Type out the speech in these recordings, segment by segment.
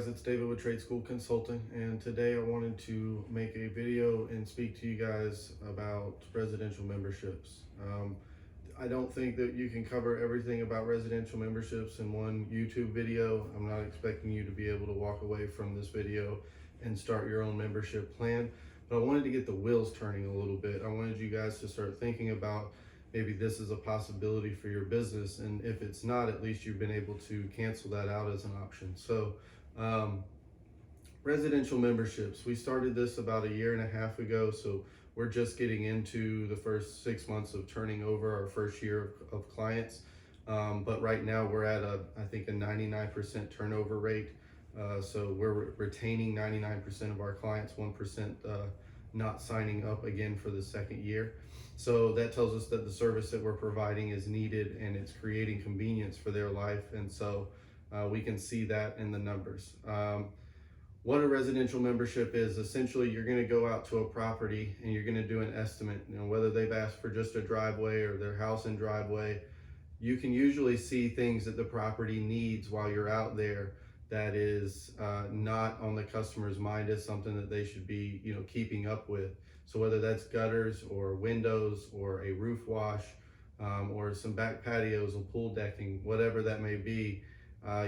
guys, it's David with Trade School Consulting, and today I wanted to make a video and speak to you guys about residential memberships. I don't think that you can cover everything about residential memberships in one YouTube video. I'm not expecting you to be able to walk away from this video and start your own membership plan, but I wanted to get the wheels turning a little bit. I wanted you guys to start thinking about maybe this is a possibility for your business, and if it's not, at least you've been able to cancel that out as an option. So residential memberships, we started this about a year and a half ago, so we're just getting into the first 6 months of turning over our first year of clients. But right now we're at I think a 99% turnover rate. So we're retaining 99% of our clients, 1% not signing up again for the second year. So that tells us that the service that we're providing is needed and it's creating convenience for their life. And so we can see that in the numbers. What a residential membership is, essentially you're going to go out to a property and you're going to do an estimate, whether they've asked for just a driveway or their house and driveway. You can usually see things that the property needs while you're out there that is not on the customer's mind as something that they should be keeping up with. So whether that's gutters or windows or a roof wash or some back patios or pool decking, whatever that may be,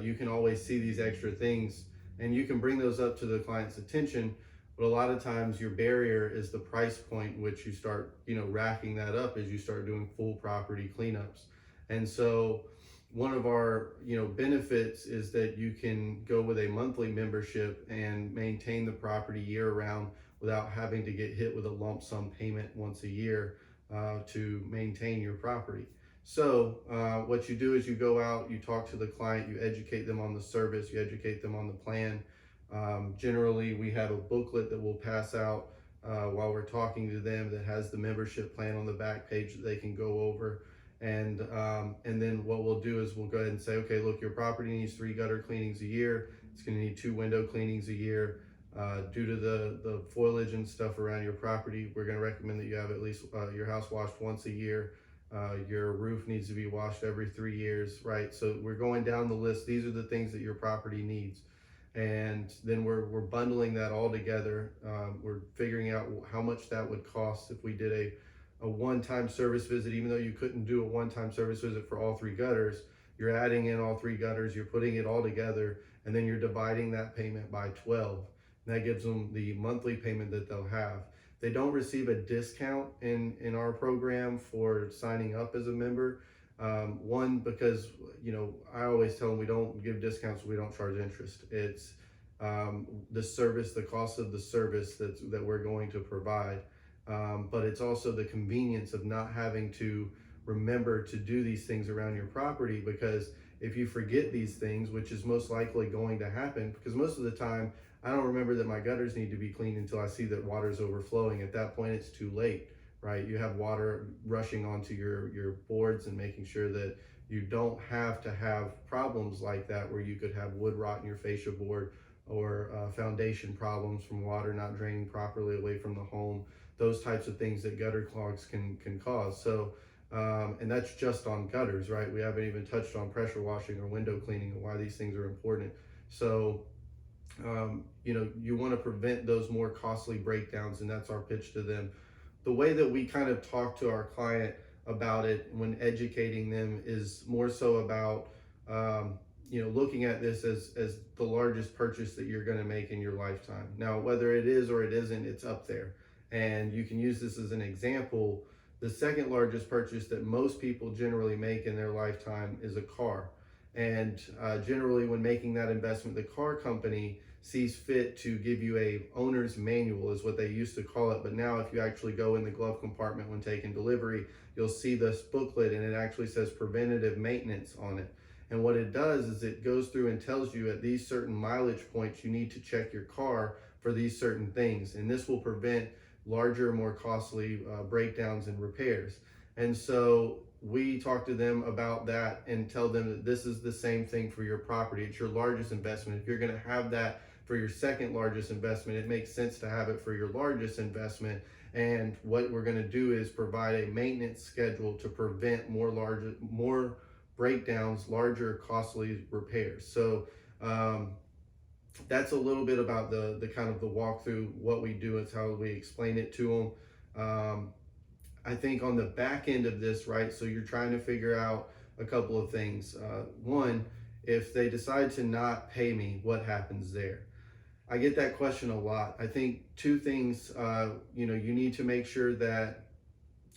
you can always see these extra things and you can bring those up to the client's attention. But a lot of times your barrier is the price point, which you start racking that up as you start doing full property cleanups. And so one of our benefits is that you can go with a monthly membership and maintain the property year round without having to get hit with a lump sum payment once a year to maintain your property. So what you do is you go out, you talk to the client, you educate them on the service, you educate them on the plan. Generally, we have a booklet that we'll pass out while we're talking to them that has the membership plan on the back page that they can go over. And then what we'll do is we'll go ahead and say, okay, look, your property needs 3 gutter cleanings a year. It's going to need 2 window cleanings a year. Due to the foliage and stuff around your property, we're going to recommend that you have at least your house washed once a year. Your roof needs to be washed every 3 years, right? So we're going down the list. These are the things that your property needs. And then we're bundling that all together. We're figuring out how much that would cost if we did a one-time service visit. Even though you couldn't do a one-time service visit for all 3 gutters, you're adding in all 3 gutters, you're putting it all together, and then you're dividing that payment by 12. And that gives them the monthly payment that they'll have. They don't receive a discount in our program for signing up as a member. One, because I always tell them we don't give discounts, we don't charge interest. It's the service, the cost of the service that we're going to provide. But it's also the convenience of not having to remember to do these things around your property, because if you forget these things, which is most likely going to happen, because most of the time I don't remember that my gutters need to be cleaned until I see that water's overflowing. At that point, it's too late, right? You have water rushing onto your boards, and making sure that you don't have to have problems like that where you could have wood rot in your fascia board or foundation problems from water not draining properly away from the home. Those types of things that gutter clogs can cause. So, and that's just on gutters, right? We haven't even touched on pressure washing or window cleaning and why these things are important. So, you want to prevent those more costly breakdowns, and that's our pitch to them. The way that we kind of talk to our client about it when educating them is more so about, looking at this as the largest purchase that you're going to make in your lifetime. Now, whether it is or it isn't, it's up there. And you can use this as an example. The second largest purchase that most people generally make in their lifetime is a car. And generally when making that investment, the car company sees fit to give you a owner's manual, is what they used to call it. But now if you actually go in the glove compartment when taking delivery, you'll see this booklet, and it actually says preventative maintenance on it. And what it does is it goes through and tells you at these certain mileage points, you need to check your car for these certain things. And this will prevent larger, more costly breakdowns and repairs. And so we talk to them about that and tell them that this is the same thing for your property. It's your largest investment. If you're going to have that for your second largest investment, it makes sense to have it for your largest investment. And what we're going to do is provide a maintenance schedule to prevent more breakdowns, larger costly repairs. So that's a little bit about the kind of the walkthrough. What we do is how we explain it to them. I think on the back end of this, right? So you're trying to figure out a couple of things. One, if they decide to not pay me, what happens there? I get that question a lot. I think two things. You need to make sure that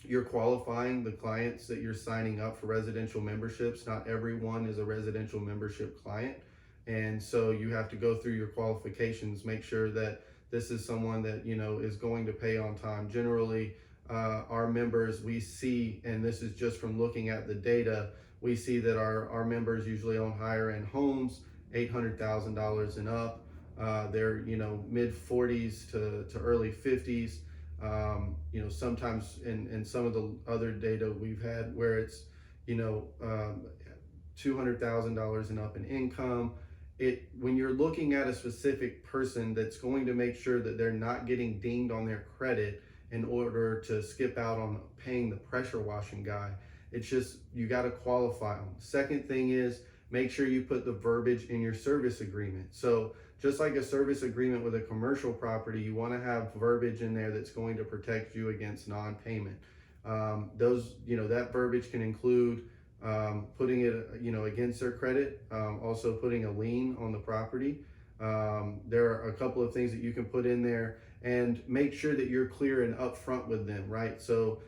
you're qualifying the clients that you're signing up for residential memberships. Not everyone is a residential membership client. And so you have to go through your qualifications, make sure that this is someone that, is going to pay on time. Generally, our members, we see, and this is just from looking at the data, we see that our members usually own higher end homes, $800,000 and up. They're, mid 40s to early 50s. Sometimes in some of the other data we've had where it's, $200,000 and up in income. When you're looking at a specific person that's going to make sure that they're not getting dinged on their credit in order to skip out on paying the pressure washing guy, it's just, you got to qualify them. Second thing is, make sure you put the verbiage in your service agreement. So just like a service agreement with a commercial property, you want to have verbiage in there that's going to protect you against non-payment. That verbiage can include putting it, against their credit, also putting a lien on the property. There are a couple of things that you can put in there, and make sure that you're clear and upfront with them, right? So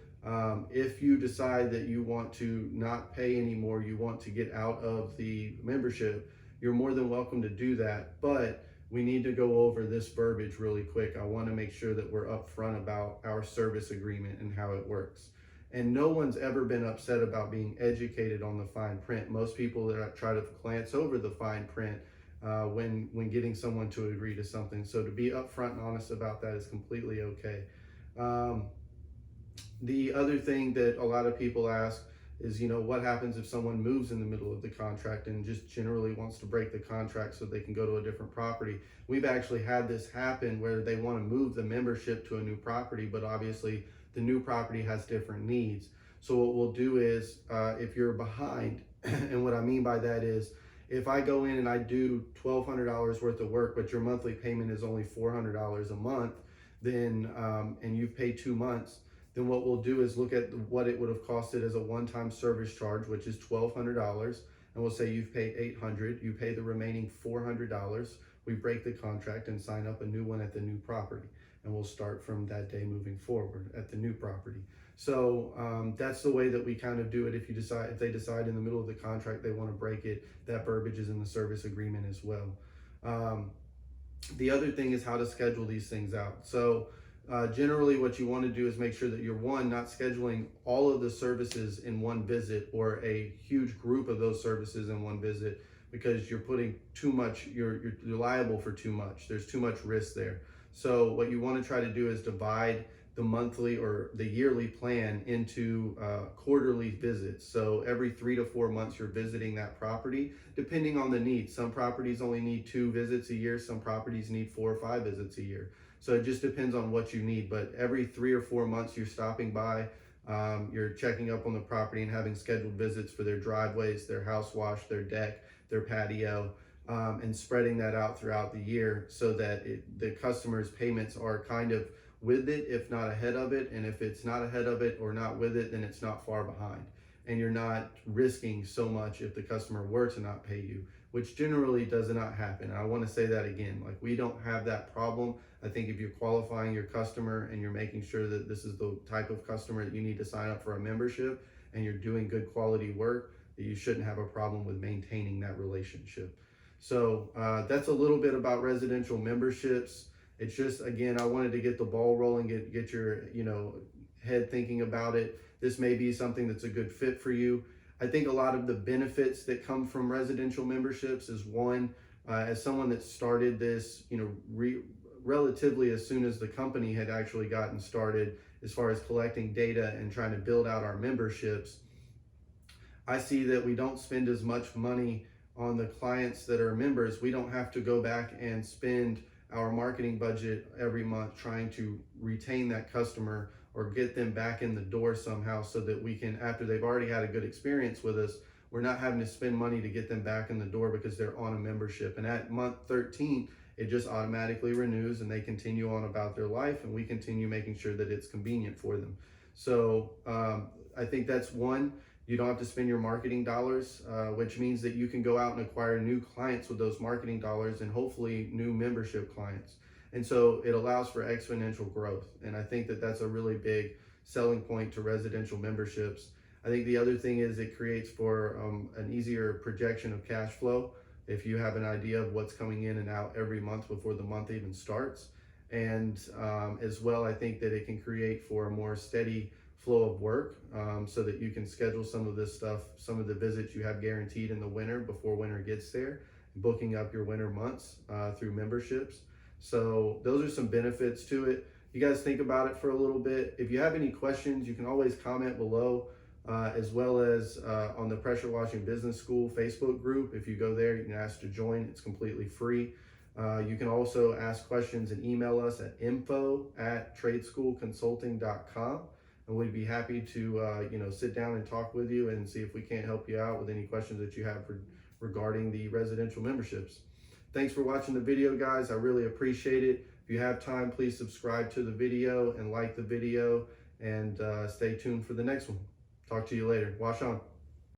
if you decide that you want to not pay anymore, you want to get out of the membership, you're more than welcome to do that. But we need to go over this verbiage really quick. I want to make sure that we're upfront about our service agreement and how it works. And no one's ever been upset about being educated on the fine print. Most people that try to glance over the fine print when getting someone to agree to something. So to be upfront and honest about that is completely okay. The other thing that a lot of people ask is, what happens if someone moves in the middle of the contract and just generally wants to break the contract so they can go to a different property? We've actually had this happen where they want to move the membership to a new property, but obviously the new property has different needs. So what we'll do is, if you're behind, and what I mean by that is, if I go in and I do $1,200 worth of work, but your monthly payment is only $400 a month, then and you've paid 2 months, then what we'll do is look at what it would have costed as a one-time service charge, which is $1,200, and we'll say you've paid $800, you pay the remaining $400, we break the contract and sign up a new one at the new property, and we'll start from that day moving forward at the new property. So that's the way that we kind of do it. If they decide in the middle of the contract they want to break it, that verbiage is in the service agreement as well. The other thing is how to schedule these things out. So generally what you want to do is make sure that you're, one, not scheduling all of the services in one visit or a huge group of those services in one visit, because you're putting too much, you're liable for too much. There's too much risk there. So what you want to try to do is divide the monthly or the yearly plan into quarterly visits. So every 3 to 4 months you're visiting that property, depending on the needs. Some properties only need 2 visits a year. Some properties need 4 or 5 visits a year. So it just depends on what you need. But every 3 or 4 months you're stopping by, you're checking up on the property and having scheduled visits for their driveways, their house wash, their deck, their patio, and spreading that out throughout the year so that the customer's payments are kind of with it, if not ahead of it. And if it's not ahead of it or not with it, then it's not far behind. And you're not risking so much if the customer were to not pay you, which generally does not happen. And I want to say that again, like, we don't have that problem. I think if you're qualifying your customer and you're making sure that this is the type of customer that you need to sign up for a membership, and you're doing good quality work, that you shouldn't have a problem with maintaining that relationship. So that's a little bit about residential memberships. It's just, again, I wanted to get the ball rolling, get your head thinking about it. This may be something that's a good fit for you. I think a lot of the benefits that come from residential memberships is, one, as someone that started this, relatively as soon as the company had actually gotten started, as far as collecting data and trying to build out our memberships, I see that we don't spend as much money on the clients that are members. We don't have to go back and spend our marketing budget every month trying to retain that customer or get them back in the door somehow, so that we can, after they've already had a good experience with us, we're not having to spend money to get them back in the door because they're on a membership. And at month 13, it just automatically renews and they continue on about their life, and we continue making sure that it's convenient for them. So I think that's one. You don't have to spend your marketing dollars, which means that you can go out and acquire new clients with those marketing dollars and hopefully new membership clients. And so it allows for exponential growth. And I think that that's a really big selling point to residential memberships. I think the other thing is it creates for an easier projection of cash flow if you have an idea of what's coming in and out every month before the month even starts. And as well, I think that it can create for a more steady flow of work, so that you can schedule some of this stuff, some of the visits you have guaranteed in the winter before winter gets there, booking up your winter months through memberships. So those are some benefits to it. You guys think about it for a little bit. If you have any questions, you can always comment below, as well as on the Pressure Washing Business School Facebook group. If you go there, you can ask to join. It's completely free. You can also ask questions and email us at info@tradeschoolconsulting.com. And we'd be happy to sit down and talk with you and see if we can't help you out with any questions that you have regarding the residential memberships. Thanks for watching the video, guys. I really appreciate it. If you have time, please subscribe to the video and like the video, and stay tuned for the next one. Talk to you later. Wash on.